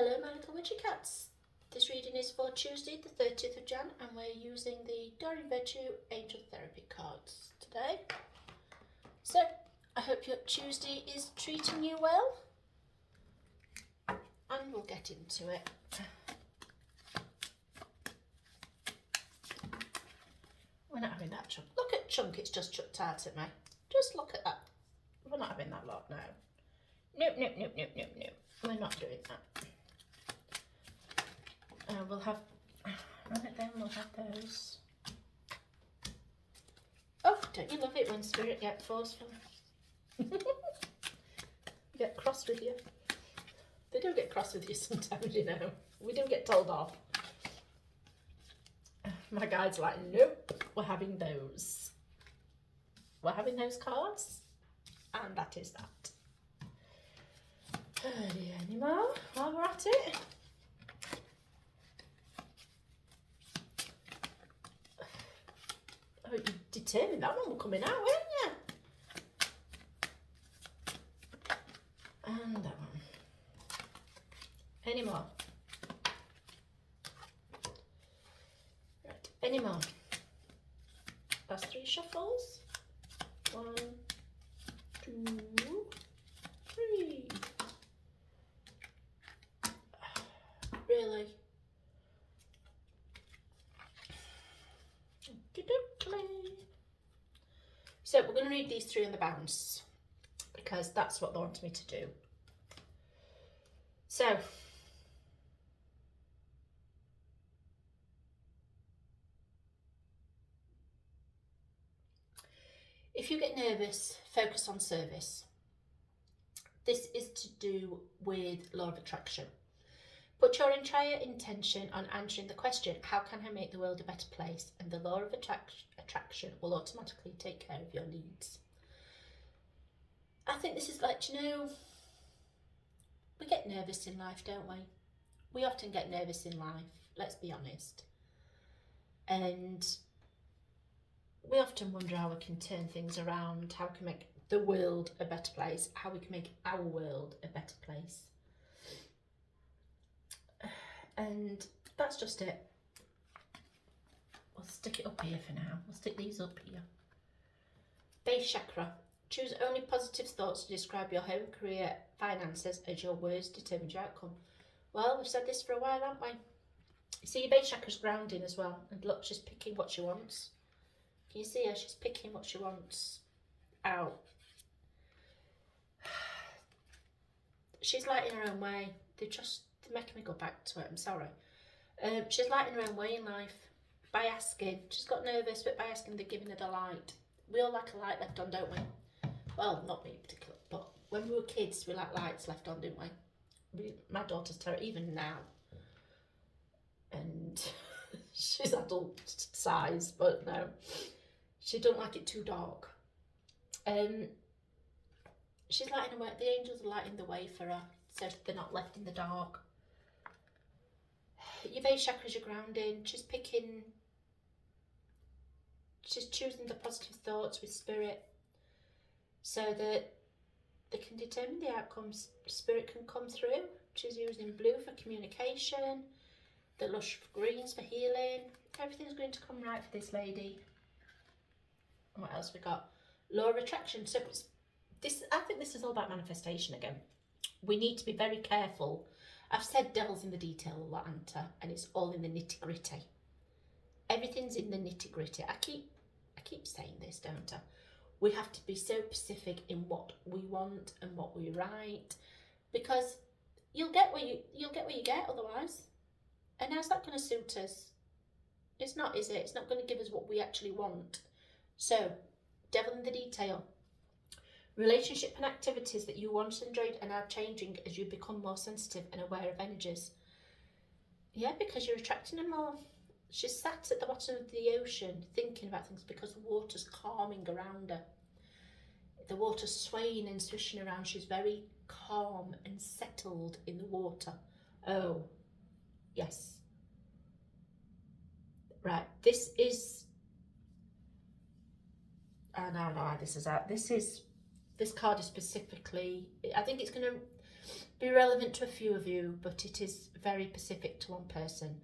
Hello my little witchy cats. This reading is for Tuesday the 30th of Jan and we're using the Doreen Virtue Angel Therapy cards today. So I hope your Tuesday is treating you well and we'll get into it. We're not having that chunk. Look at chunk, it's just chucked out at me. Just look at that. We're not having that lot now. Nope, nope, nope, nope, nope, nope. We're not doing that. We'll have, right then we'll have those. Oh, don't you love it when spirit gets forceful? Get cross with you. They do get cross with you sometimes, you know. We do get told off. My guide's like, nope, we're having those. We're having those cards, and that is that. Any more while we're at it? Oh, you determined that one will come in out, weren't you? And that one. Any more? Right, any more? That's 3 shuffles. 1, 2, 3. Really? So we're going to read these 3 on the bounce because that's what they wanted me to do. So if you get nervous, focus on service. This is to do with law of attraction. Put your entire intention on answering the question, how can I make the world a better place? And the law of attraction will automatically take care of your needs. I think this is like, you know, we get nervous in life, don't we? We often get nervous in life, let's be honest. And we often wonder how we can turn things around, how we can make the world a better place, how we can make our world a better place. And that's just it. We'll stick it up here for now. We'll stick these up here. Base chakra. Choose only positive thoughts to describe your home, career, finances as your words determine your outcome. Well, we've said this for a while, haven't we? You see, your base chakra's grounding as well. And look, she's picking what she wants. Can you see her? She's picking what she wants out. She's light in her own way. They're making me go back to it, I'm sorry. She's light in her own way in life. By asking, she's got nervous, but by asking, they're giving her the light. We all like a light left on, don't we? Well, not me in particular, but when we were kids, we like lights left on, didn't we? My daughter's terrible, even now. And she's adult size, but no. She don't like it too dark. She's lighting the way, the angels are lighting the way for her, so they're not left in the dark. Your base chakra's your grounding. She's choosing the positive thoughts with spirit so that they can determine the outcomes. Spirit can come through. She's using blue for communication, the lush greens for healing. Everything's going to come right for this lady. And what else we got? Law of attraction. So I think this is all about manifestation again. We need to be very careful. I've said devil's in the detail a lot, haven't I? And it's all in the nitty gritty. Everything's in the nitty gritty. I keep saying this, don't I? We have to be so specific in what we want and what we write, because you'll get what you get otherwise. And how's that going to suit us? It's not, is it? It's not going to give us what we actually want. So, devil in the detail. Relationship and activities that you once enjoyed and are changing as you become more sensitive and aware of energies. Yeah, because you're attracting them more. She's sat at the bottom of the ocean thinking about things because the water's calming around her. The water's swaying and swishing around. She's very calm and settled in the water. Oh, yes. Right, this is... I don't know why this is out. This card is specifically, I think it's going to Be relevant to a few of you, but it is very specific to one person.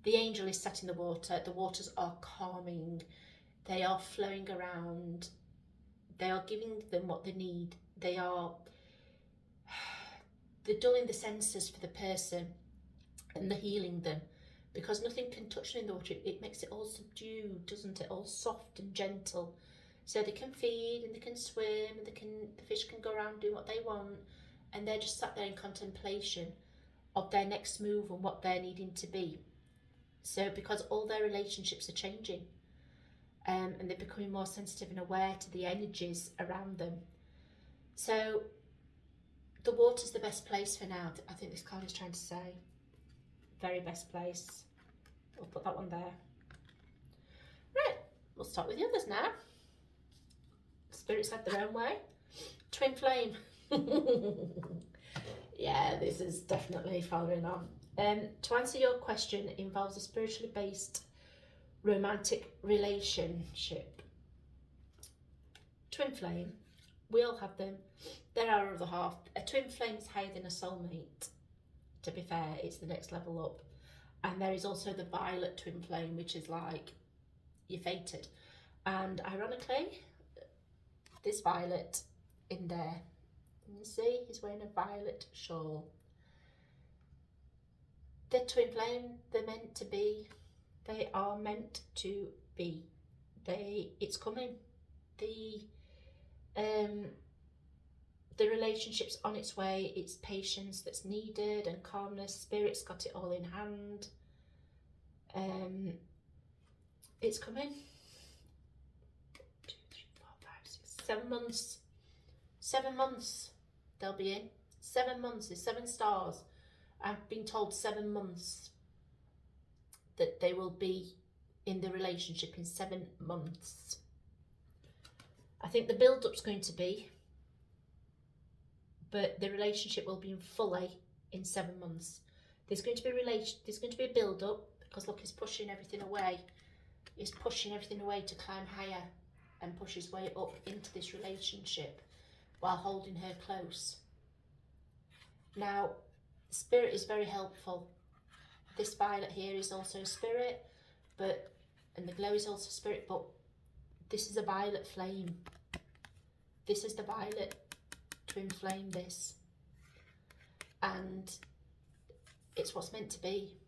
The angel is sat in the water. The waters are calming. They are flowing around. They are giving them what they need. They're dulling the senses for the person, and they're healing them, because nothing can touch them in the water. It makes it all subdued, doesn't it? All soft and gentle. So they can feed and they can swim and the fish can go around doing what they want, and they're just sat there in contemplation of their next move and what they're needing to be. So because all their relationships are changing, and they're becoming more sensitive and aware to the energies around them. So the water's the best place for now, I think this card is trying to say. Very best place. We'll put that one there. Right, we'll start with the others now. Spirits have their own way. Twin flame. Yeah, this is definitely following on. To answer your question, it involves a spiritually based romantic relationship. Twin flame, we all have them. They're our other half. A twin flame is higher than a soulmate. To be fair, it's the next level up. And there is also the violet twin flame, which is like you're fated. And ironically, this violet in there, you see, he's wearing a violet shawl. The twin flame, they're meant to be. They are meant to be. It's coming. The relationship's on its way. It's patience that's needed and calmness. Spirit's got it all in hand. It's coming. 1, 2, 3, 4, 5, 6, 7 months. 7 months they'll be in. 7 months. There's 7 stars. I've been told 7 months that they will be in the relationship in 7 months. I think the build-up's going to be, but the relationship will be in fully in 7 months. There's going to be a build-up, because look, he's pushing everything away. He's pushing everything away to climb higher and push his way up into this relationship while holding her close. Now, spirit is very helpful. This violet here is also spirit, and the glow is also spirit, but this is a violet flame. This is the violet twin flame, this. And it's what's meant to be.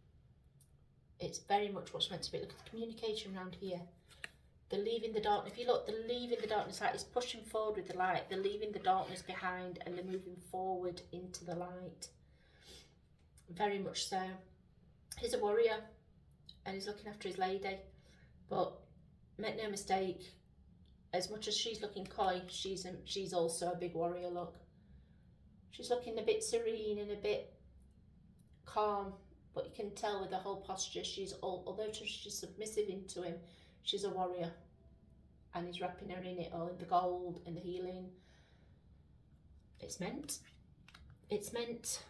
It's very much what's meant to be. Look at the communication around here. They're leaving the darkness. If you look, they're leaving the darkness. Like it's pushing forward with the light. They're leaving the darkness behind and they're moving forward into the light. Very much so. He's a warrior and he's looking after his lady. But make no mistake, as much as she's looking coy, she's also a big warrior, look. She's looking a bit serene and a bit calm, but you can tell with the whole posture, although she's submissive into him, she's a warrior. And he's wrapping her in it all, in the gold and the healing. It's meant. It's meant.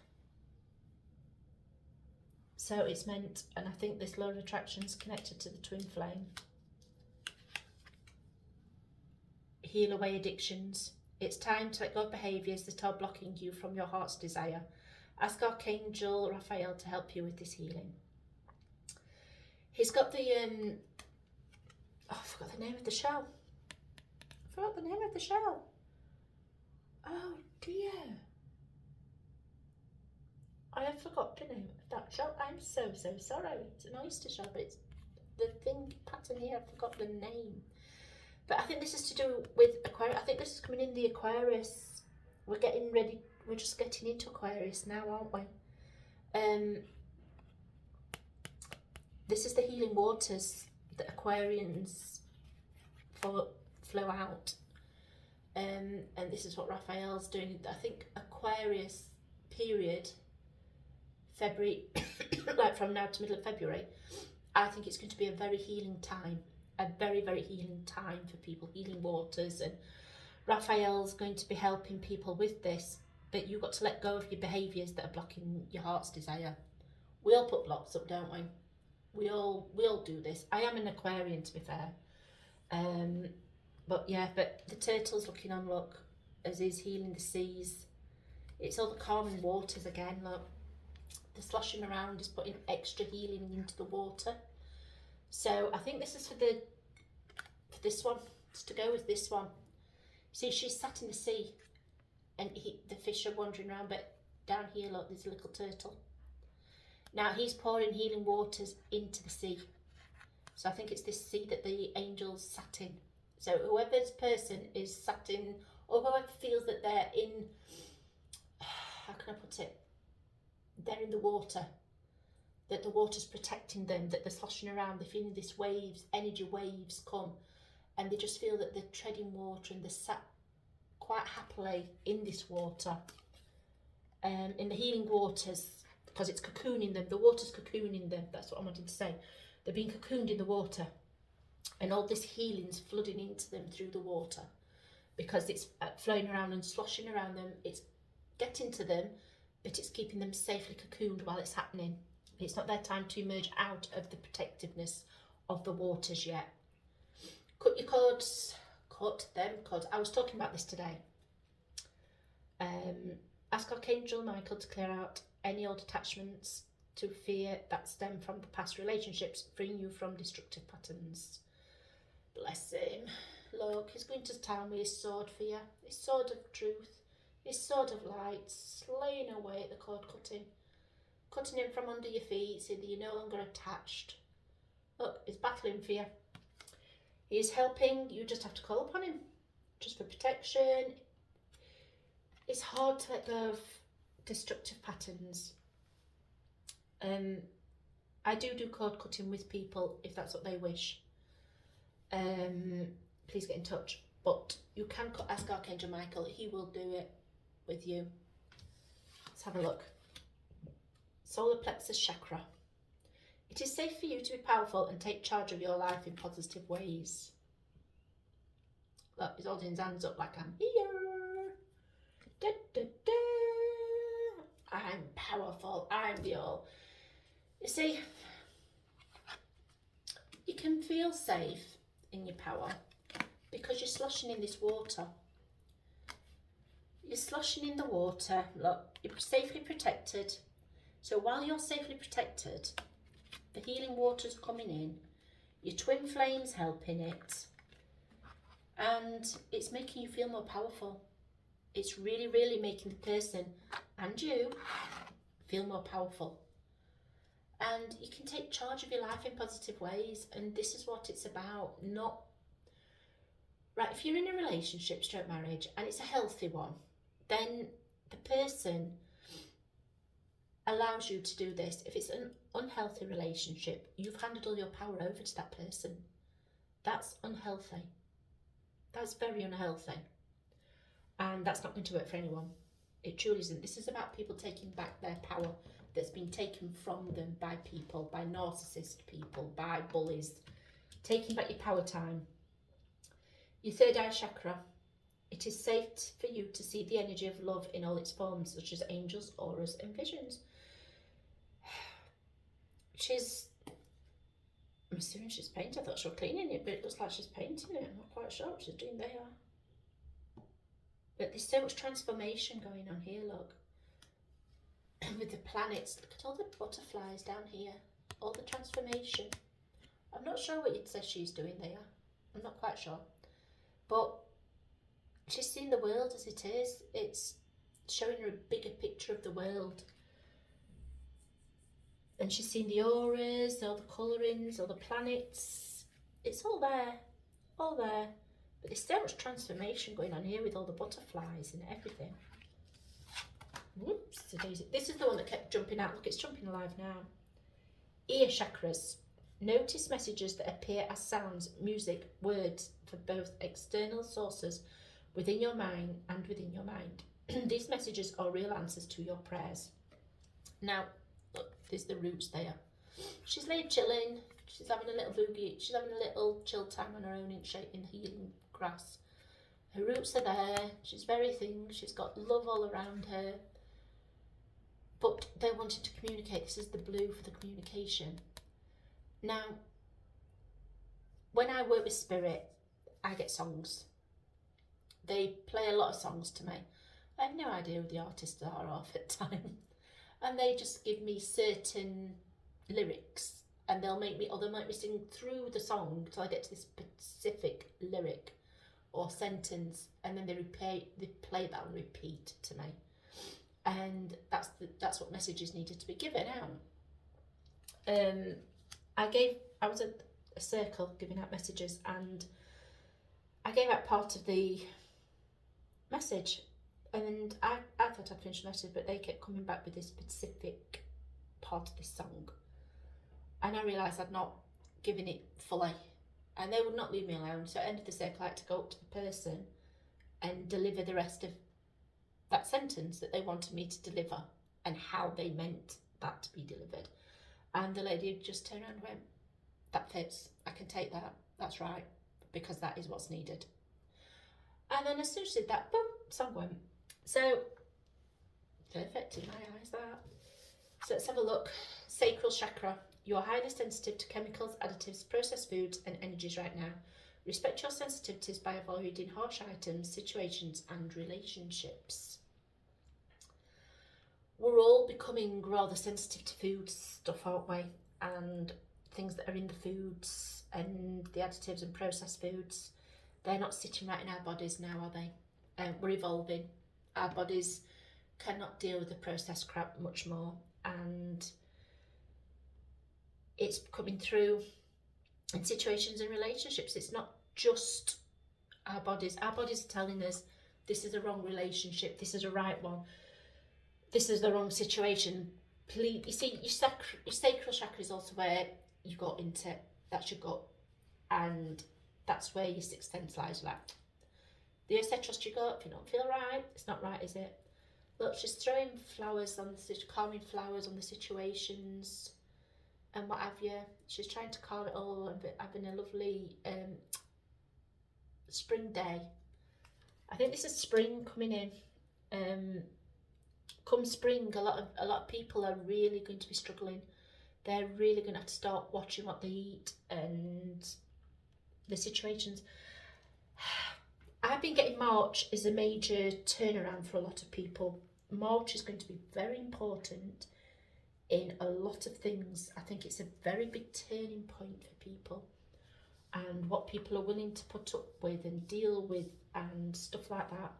So it's meant, and I think this law of attraction is connected to the twin flame. Heal away addictions. It's time to let go of behaviours that are blocking you from your heart's desire. Ask Archangel Raphael to help you with this healing. He's got the, I forgot the name of the shell. Oh dear. I have forgotten the name of that shell. I'm so sorry. It's an oyster shell, but it's the thing pattern here. I forgot the name. But I think this is to do with Aquarius. I think this is coming in the Aquarius. We're getting ready. We're just getting into Aquarius now, aren't we? This is the healing waters that Aquarians flow out. And this is what Raphael's doing. I think Aquarius period, February, like from now to middle of February, I think it's going to be a very healing time. A very, very healing time for people, healing waters. And Raphael's going to be helping people with this. But you've got to let go of your behaviours that are blocking your heart's desire. We all put blocks up, don't we? We all do this. I am an Aquarian, to be fair. But yeah, but the turtle's looking on, look, as he's healing the seas. It's all the calming waters again. Look, the sloshing around is putting extra healing into the water. So I think this is for this one. It's to go with this one. See, she's sat in the sea, and the fish are wandering around. But down here, look, there's a little turtle. Now he's pouring healing waters into the sea. So I think it's this sea that the angels sat in. So whoever's person is sat in, or whoever feels that they're in, how can I put it? They're in the water, that the water's protecting them, that they're sloshing around, they're feeling these waves, energy waves come, and they just feel that they're treading water and they're sat quite happily in this water, in the healing waters, because it's cocooning them. The water's cocooning them. That's what I wanted to say. They're being cocooned in the water, and all this healing's flooding into them through the water, because it's flowing around and sloshing around them. It's getting to them, but it's keeping them safely cocooned while it's happening. It's not their time to emerge out of the protectiveness of the waters yet. Cut your cords, cut them cords. I was talking about this today. Ask Archangel Michael to clear out any old attachments to fear that stem from the past relationships, freeing you from destructive patterns. Bless him. Look, he's going to tell me his sword for you, his sword of truth, his sword of light, slaying away at the cord cutting him from under your feet so that you're no longer attached. Look, he's battling for you. He's helping. You just have to call upon him, just for protection. It's hard to let go of destructive patterns. I do cord cutting with people if that's what they wish. Please get in touch. But you can ask Archangel Michael. He will do it with you. Let's have a look. Solar plexus chakra. It is safe for you to be powerful and take charge of your life in positive ways. Look, he's holding his hands up like I'm here. Da, da, da. I'm powerful. I'm the all. You see, you can feel safe in your power because you're sloshing in this water. You're sloshing in the water. Look, you're safely protected. So while you're safely protected, the healing water's coming in, your twin flame's helping it, and it's making you feel more powerful. It's really, really making the person and you feel more powerful. And you can take charge of your life in positive ways, and this is what it's about. Not right, if you're in a relationship, stroke marriage, and it's a healthy one, then the person allows you to do this. If it's an unhealthy relationship, you've handed all your power over to that person. That's unhealthy. That's very unhealthy. And that's not going to work for anyone. It truly isn't. This is about people taking back their power that's been taken from them by people, by narcissist people, by bullies. Taking back your power time. Your third eye chakra. It is safe for you to see the energy of love in all its forms, such as angels, auras, and visions. I'm assuming she's painting. I thought she was cleaning it, but it looks like she's painting it. I'm not quite sure what she's doing there. But there's so much transformation going on here, look. With the planets, look at all the butterflies down here. All the transformation. I'm not sure what it says she's doing there. I'm not quite sure. But she's seeing the world as it is. It's showing her a bigger picture of the world. And she's seen the auras, all the colourings, all the planets. It's all there. All there. But there's so much transformation going on here with all the butterflies and everything. Whoops, this is the one that kept jumping out. Look, it's jumping alive now. Ear chakras. Notice messages that appear as sounds, music, words for both external sources within your mind and within your mind. These messages are real answers to your prayers. Now, look, there's the roots there. She's laid chilling. She's having a little boogie. She's having a little chill time on her own in healing grass. Her roots are there. She's very thin. She's got love all around her. But they're wanting to communicate. This is the blue for the communication. Now, when I work with spirit, I get songs. They play a lot of songs to me. I have no idea who the artists are half the time. And they just give me certain lyrics, and they'll make me sing through the song till I get to this specific lyric or sentence, and then they play that and repeat to me. And that's what messages needed to be given out. I was at a circle giving out messages, and I gave out part of the message, and I thought I'd finished the message, but they kept coming back with this specific part of this song, and I realised I'd not given it fully, and they would not leave me alone. So at the end of the circle, I had to go up to the person and deliver the rest of that sentence that they wanted me to deliver and how they meant that to be delivered. And the lady just turned around and went, "That fits, I can take that, that's right, because that is what's needed." And then as soon as she did that, boom, song went. So, perfect in my eyes, that. So let's have a look. Sacral chakra. You are highly sensitive to chemicals, additives, processed foods and energies right now. Respect your sensitivities by avoiding harsh items, situations and relationships. We're all becoming rather sensitive to food stuff, aren't we? And things that are in the foods and the additives and processed foods. They're not sitting right in our bodies now, are they? We're evolving. Our bodies cannot deal with the processed crap much more, and it's coming through in situations and relationships. It's not just our bodies. Our bodies are telling us this is a wrong relationship, this is a right one, this is the wrong situation. Please, you see, your sacral chakra is also where you got into, that's your gut, and that's where your sixth sense lies. Like, do you say trust your gut? If you don't feel right, it's not right, is it? Look, she's throwing flowers on the, calming flowers on the situations and what have you. She's trying to calm it all and having a lovely spring day. I think this is spring coming in. Come spring, a lot of people are really going to be struggling. They're really going to have to start watching what they eat and the situations. I've been getting March is a major turnaround for a lot of people. March is going to be very important in a lot of things. I think it's a very big turning point for people, and what people are willing to put up with and deal with and stuff like that.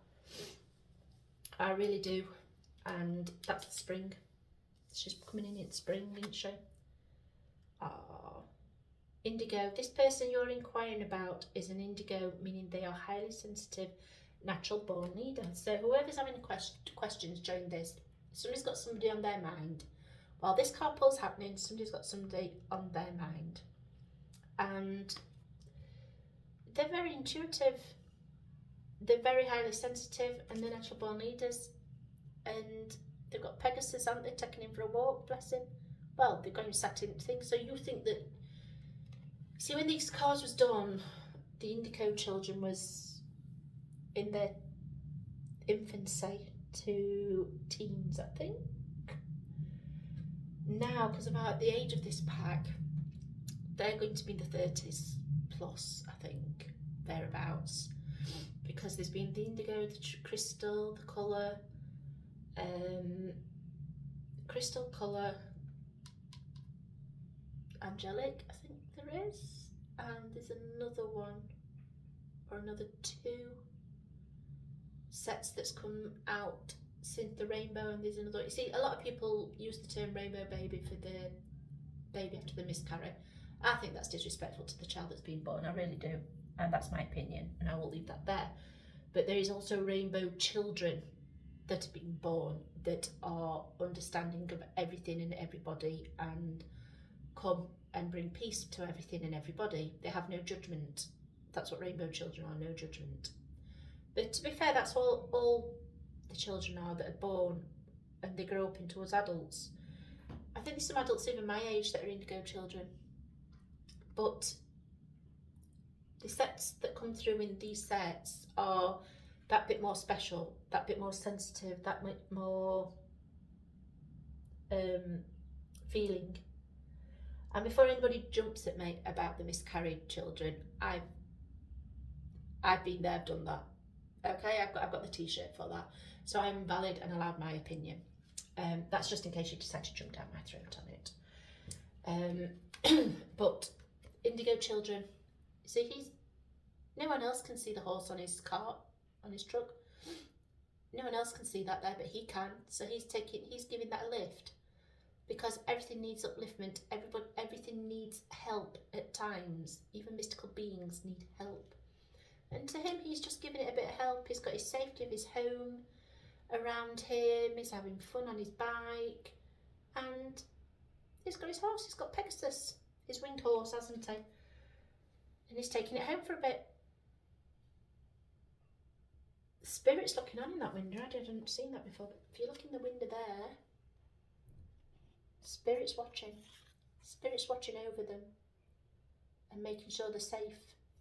I really do. And that's the spring. She's coming in spring, isn't she? Indigo. This person you're inquiring about is an indigo, meaning they are highly sensitive, natural born leader. So whoever's having questions during this, somebody's got somebody on their mind. While this card pull's happening, somebody's got somebody on their mind. And they're very intuitive. They're very highly sensitive, and they're natural born leaders. And they've got Pegasus, aren't they, taking him for a walk, bless him. Well, they're going sat in things. So you think that, see, when these cards was done, the indigo children was in their infancy to teens, I think. Now, because about the age of this pack, they're going to be in the 30s plus, I think, thereabouts. Because there's been the indigo, the crystal, the colour, crystal colour, angelic, I think there is, and there's another one or another two sets that's come out since the rainbow, and there's another. You see, a lot of people use the term rainbow baby for the baby after the miscarry. I think that's disrespectful to the child that's been born, I really do, and that's my opinion, and I will leave that there. But there is also rainbow children that are being born that are understanding of everything and everybody and come and bring peace to everything and everybody. They have no judgment. That's what rainbow children are, no judgment. But to be fair, that's all the children are that are born and they grow up into us adults. I think there's some adults even my age that are indigo children. But the sets that come through in these sets are that bit more special, that bit more sensitive, that bit more feeling. And before anybody jumps at me about the miscarried children, I've been there, I've done that. Okay, I've got the t-shirt for that. So I'm valid and allowed my opinion. That's just in case you decide to jump down my throat on it. But indigo children, see, no one else can see the horse on his cart, on his truck. No one else can see that there, but he can. So he's giving that a lift, because everything needs upliftment. Everything needs help at times. Even mystical beings need help. And to him, he's just giving it a bit of help. He's got his safety of his home around him. He's having fun on his bike, and he's got his horse. He's got Pegasus, his winged horse, hasn't he? And he's taking it home for a bit. Spirit's looking on in that window. I hadn't seen that before, but if you look in the window there, Spirit's watching. Spirit's watching over them and making sure they're safe.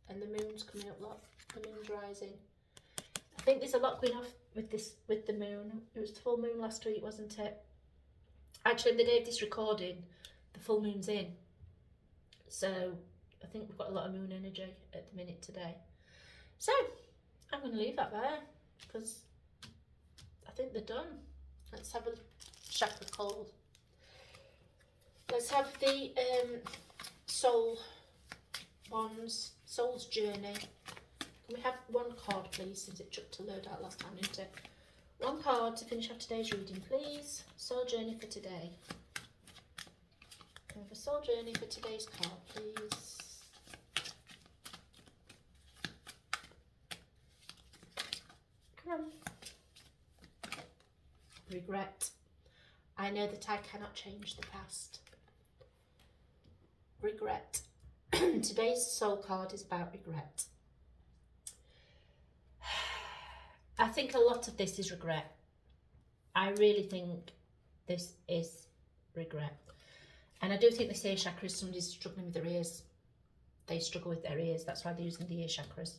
And the moon's coming up, look. The moon's rising. I think there's a lot going off with the moon. It was the full moon last week, wasn't it? Actually, the day of this recording, the full moon's in. So I think we've got a lot of moon energy at the minute today. So I'm going to leave that there, because I think they're done. Let's have a chakra call. Let's have the soul ones, soul's journey. Can we have one card, please, since it took to load out last time, didn't it? One card to finish off today's reading, please. Soul journey for today. Can we have a soul journey for today's card, please? Come on. Regret. I know that I cannot change the past. Regret. Today's soul card is about regret. I think a lot of this is regret. I really think this is regret. And I do think this ear chakra is somebody's struggling with their ears. They struggle with their ears. That's why they're using the ear chakras.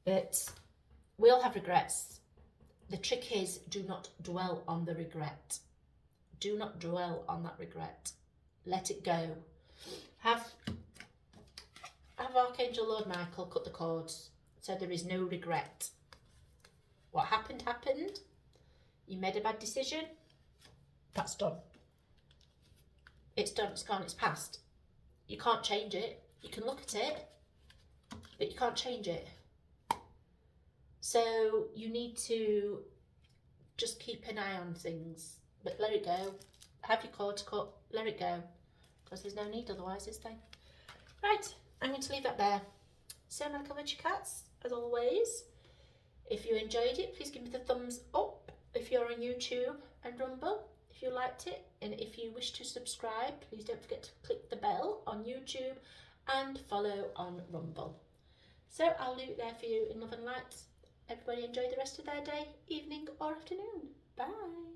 But we all have regrets. The trick is, do not dwell on the regret. Do not dwell on that regret. Let it go. Have Archangel Lord Michael cut the cords, so there is no regret. What happened, happened. You made a bad decision. That's done. It's done, it's gone, it's past. You can't change it. You can look at it, but you can't change it. So you need to just keep an eye on things, but let it go. Have your cords cut, let it go, because there's no need otherwise, is there? Right, I'm going to leave that there. So, my witchycats, as always, if you enjoyed it, please give me the thumbs up if you're on YouTube and Rumble, if you liked it. And if you wish to subscribe, please don't forget to click the bell on YouTube and follow on Rumble. So I'll leave it there for you in love and light. Everybody enjoy the rest of their day, evening or afternoon. Bye.